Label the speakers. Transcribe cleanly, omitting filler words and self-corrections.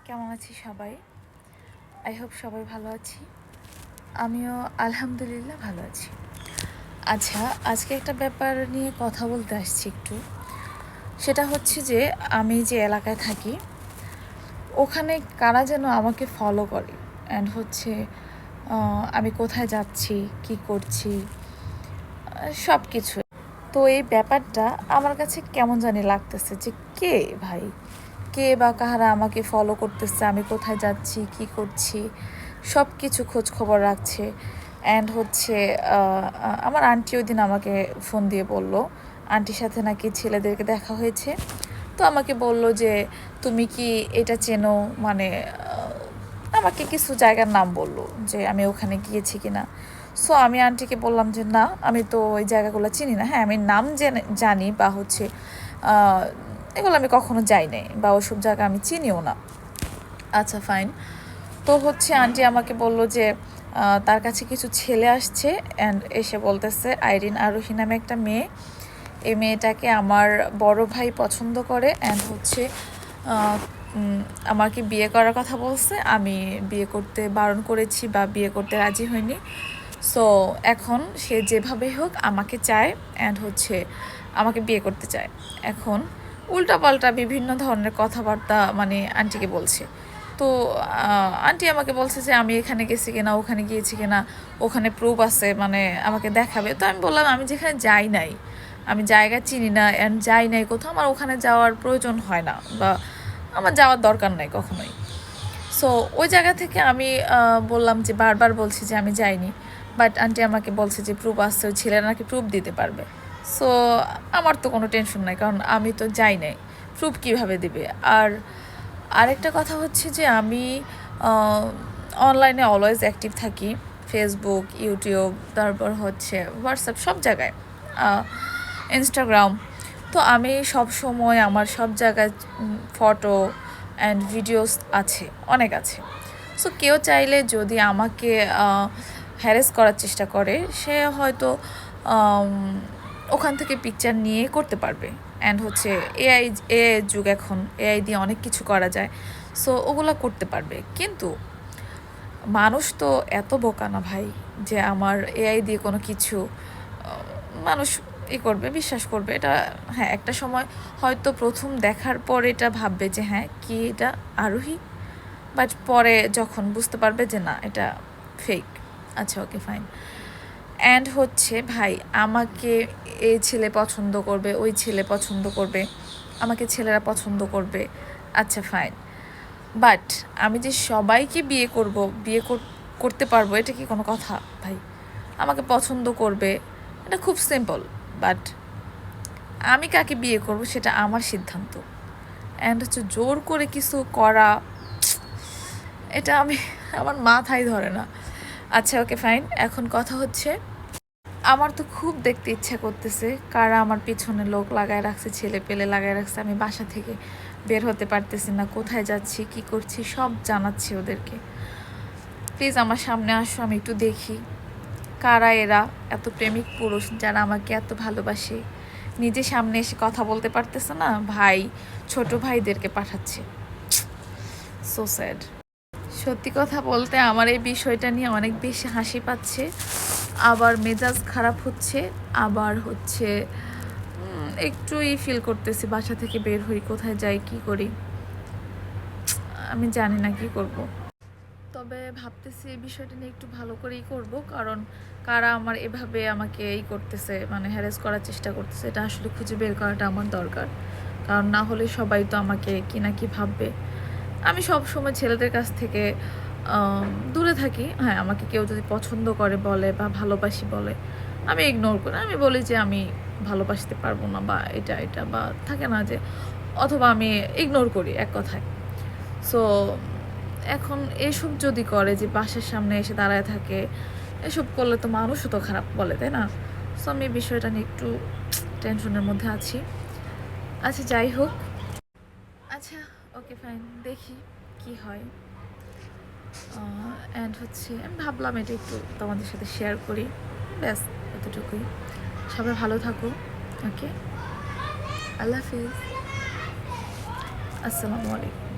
Speaker 1: কেমন আছি সবাই? আই হোপ সবাই ভালো আছি। আমিও আলহামদুলিল্লাহ ভালো আছি। আচ্ছা, আজকে একটা ব্যাপার নিয়ে কথা বলতে আসছি একটু। সেটা হচ্ছে যে আমি যে এলাকায় থাকি ওখানে কারা যেন আমাকে ফলো করে অ্যান্ড হচ্ছে আমি কোথায় যাচ্ছি, কি করছি, সব কিছু। তো এই ব্যাপারটা আমার কাছে কেমন জানি লাগতেছে যে কে ভাই, কে বা কাহারা আমাকে ফলো করতেছে, আমি কোথায় যাচ্ছি, কি করছি, সব কিছু খোঁজ খবর রাখছে। অ্যান্ড হচ্ছে আমার আন্টি ওই দিন আমাকে ফোন দিয়ে বলল আন্টির সাথে নাকি ছেলেদেরকে দেখা হয়েছে। তো আমাকে বলল যে তুমি কি এটা চেনো, মানে আমাকে কিছু জায়গার নাম বললো যে আমি ওখানে গিয়েছি কিনা। সো আমি আন্টিকে বললাম যে না, আমি তো ওই জায়গাগুলো চিনি না। হ্যাঁ, আমি নাম জানি বা হচ্ছে এগুলো আমি কখনো যাই নাই বা ওসব জায়গা আমি চিনিও না। আচ্ছা ফাইন। তো হচ্ছে আন্টি আমাকে বলল যে তার কাছে কিছু ছেলে আসছে অ্যান্ড এসে বলতেছে আইরিন আরোহী নামে একটা মেয়ে, এই মেয়েটাকে আমার বড় ভাই পছন্দ করে অ্যান্ড হচ্ছে আমাকে বিয়ে করার কথা বলছে। আমি বিয়ে করতে বারণ করেছি বা বিয়ে করতে রাজি হইনি। সো এখন সে যেভাবে হোক আমাকে চায় অ্যান্ড হচ্ছে আমাকে বিয়ে করতে চায়। এখন উল্টাপাল্টা বিভিন্ন ধরনের কথাবার্তা মানে আন্টিকে বলছে। তো আন্টি আমাকে বলছে যে আমি এখানে গেছি কিনা, ওখানে গিয়েছি কিনা, ওখানে প্রুফ আছে, মানে আমাকে দেখাবে। তো আমি বললাম আমি যেখানে যাই নাই, আমি জায়গা চিনি না অ্যান্ড যাই নাই কোথাও, আমার ওখানে যাওয়ার প্রয়োজন হয় না বা আমার যাওয়ার দরকার নাই কখনোই। সো ওই জায়গা থেকে আমি বললাম যে বারবার বলছি যে আমি যাইনি, বাট আন্টি আমাকে বলছে যে প্রুফ আসছে, ওই ছেলেরা নাকি প্রুফ দিতে পারবে। সো আমার তো কোনো টেনশন নাই, কারণ আমি তো যাই নাই, প্রুফ কীভাবে দিবে। আর আরেকটা কথা হচ্ছে যে আমি অনলাইনে অলওয়েজ অ্যাক্টিভ থাকি, ফেসবুক, ইউটিউব, তারপর হচ্ছে হোয়াটসঅ্যাপ, সব জায়গায়, ইনস্টাগ্রাম। তো আমি সব সময় আমার সব জায়গায় ফটো অ্যান্ড ভিডিওস আছে, অনেক আছে। সো কেউ চাইলে যদি আমাকে হ্যারেস করার চেষ্টা করে, সে হয়তো ওখান থেকে পিকচার নিয়ে করতে পারবে। অ্যান্ড হচ্ছে এআই যুগ, এখন এআই দিয়ে অনেক কিছু করা যায়। সো ওগুলো করতে পারবে, কিন্তু মানুষ তো এত বোকা না ভাই যে আমার এআই দিয়ে কোনো কিছু মানুষ করবে, বিশ্বাস করবে। এটা হ্যাঁ, একটা সময় হয়তো প্রথম দেখার পর এটা ভাববে যে হ্যাঁ কি এটা আরোহী, বাট পরে যখন বুঝতে পারবে যে না এটা ফেক। আচ্ছা ওকে ফাইন। অ্যান্ড হচ্ছে ভাই আমাকে এই ছেলে পছন্দ করবে, ওই ছেলে পছন্দ করবে, আমাকে ছেলেরা পছন্দ করবে, আচ্ছা ফাইন। বাট আমি যে সবাইকে বিয়ে করব, বিয়ে করতে পারবো, এটা কি কোনো কথা ভাই? আমাকে পছন্দ করবে, এটা খুব সিম্পল। বাট আমি কাকে বিয়ে করব সেটা আমার সিদ্ধান্ত। অ্যান্ড হচ্ছে জোর করে কিছু করা, এটা আমার মাথায় ধরে না। আচ্ছা ওকে ফাইন। এখন কথা হচ্ছে আমার তো খুব দেখতে ইচ্ছা করতেছে কারা আমার পিছনে লোক লাগায় রাখছে, ছেলে পেলে লাগায় রাখছে। আমি বাসা থেকে বের হতে পারতেছি না, কোথায় যাচ্ছি, কি করছি সব জানাচ্ছি ওদেরকে। প্লিজ আমার সামনে আসো, আমি একটু দেখি কারা এরা, এত প্রেমিক পুরুষ যারা আমাকে এত ভালোবাসে, নিজে সামনে এসে কথা বলতে পারতেছে না, ভাই ছোট ভাইদেরকে পাঠাচ্ছে। So sad. সত্যি কথা বলতে আমার এই বিষয়টা নিয়ে অনেক বেশি হাসি পাচ্ছে, আবার মেজাজ খারাপ হচ্ছে, আবার হচ্ছে একটুই ফিল করতেছি বাসা থেকে বের হই, কোথায় যাই, কি করি, আমি জানি না কি করব। তবে ভাবতেছি এই বিষয়টা নিয়ে একটু ভালো করেই করব, কারণ কারা আমার এভাবে আমাকে করতেছে, মানে হ্যারেস করার চেষ্টা করতেছে, এটা আসলে খুঁজে বের করাটা আমার দরকার। কারণ না হলে সবাই তো আমাকে কি না কি ভাববে। আমি সব সময় ছেলেদের কাছ থেকে দূরে থাকি। হ্যাঁ, আমাকে কেউ যদি পছন্দ করে বলে বা ভালোবাসি বলে, আমি ইগনোর করি। আমি বলি যে আমি ভালোবাসতে পারবো না বা এটা এটা বা থাকে না যে, অথবা আমি ইগনোর করি এক কথায়। সো এখন এসব যদি করে যে বাসার সামনে এসে দাঁড়ায় থাকে, এসব করলে তো মানুষও তো খারাপ বলে, তাই না? সো আমি বিষয়টা নিয়ে একটু টেনশনের মধ্যে আছি। আচ্ছা যাই হোক, আচ্ছা ওকে ফাইন, দেখি কি হয়। অ্যান্ড হচ্ছে আমি ভাবলাম এটা একটু তোমাদের সাথে শেয়ার করি, ব্যাস এতটুকুই। সবাই ভালো থাকো। ওকে, আল্লাহ হাফিজ, আসসালামু আলাইকুম।